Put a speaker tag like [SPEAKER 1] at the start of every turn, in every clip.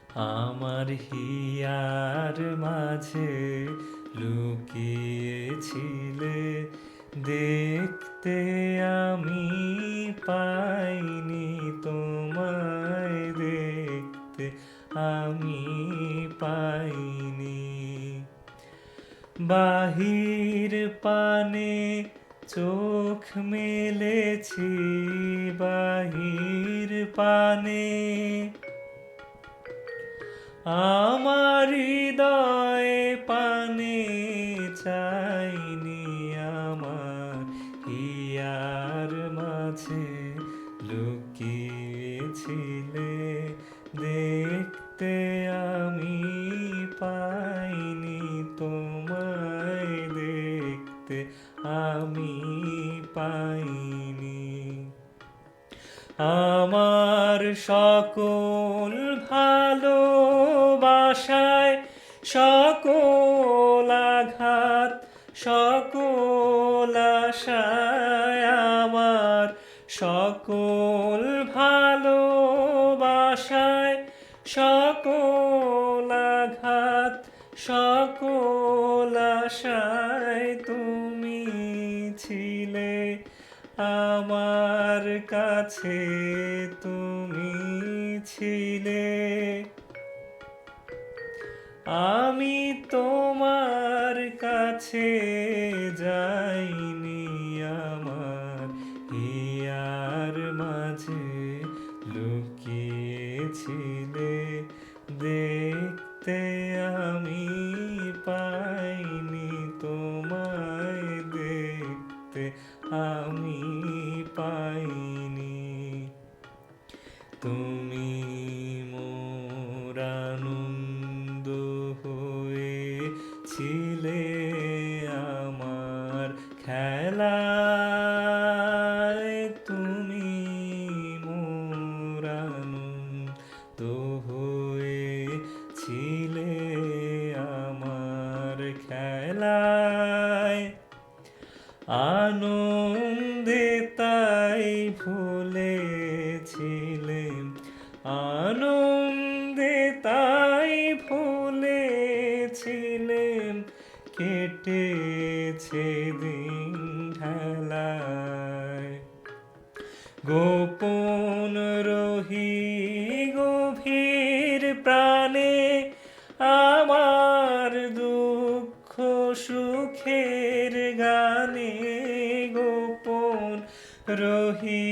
[SPEAKER 1] আমার হিয়ার মাঝে লুকিয়েছিলে, দেখতে আমি পাইনি তোমায়, দেখতে আমি পাইনি। বাহির পানে চোখ মেলেছি, বাহির পানে আমার হৃদয়ে পানে চাইনি। আমার হিয়ার মাঝে লুকিয়েছিলে, দেখতে আমি পাইনি তোমায়, দেখতে আমি পাইনি। আমার সকল ভালোবাসায়, সকল আঘাত, সকল আশায়, আমার সকল ভালোবাসায়, সকল আঘাত, সকল আশায় তুমি ছিলে আমার কাছে, তুমি ছিলে। আমি তোমার কাছে যাইনি, আমার হিয়ার মাঝে লুকিয়েছিলে, দেখতে আমি পাইনি তোমায়, দেখতে আমি পাইনি। তুমি মোর আনন্দ হয়েছিলে, আমার খেলায় তুমি মোর আনন্দ হয়েছিলে, আমার খেলায় আনন্দে তাই ভুলেছিলেম, আনন্দে তাই ভুলেছিলেম, কেটেছে দিন ঢালায়। গোপন রহি গভীর প্রাণে, আমার দুঃখ সুখের গানে, গোপন রহি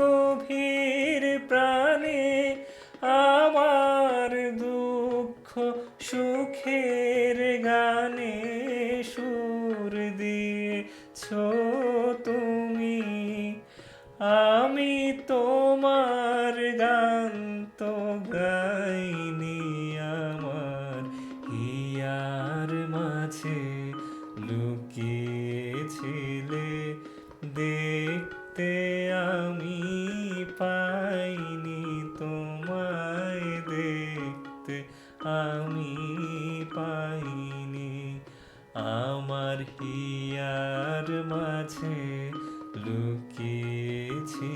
[SPEAKER 1] গভীর প্রাণে, আমার দুঃখ সুখের গানে সুর দিয়েছ তুমি। আমি তোমার গান তো গাইনি, আমার হিয়ার মাঝে লুকিয়েছিলে, দেখতে আমি পাইনি তোমায়, দেখতে আমি পাইনি। আমার হিয়ার মাঝে লুকিয়েছি।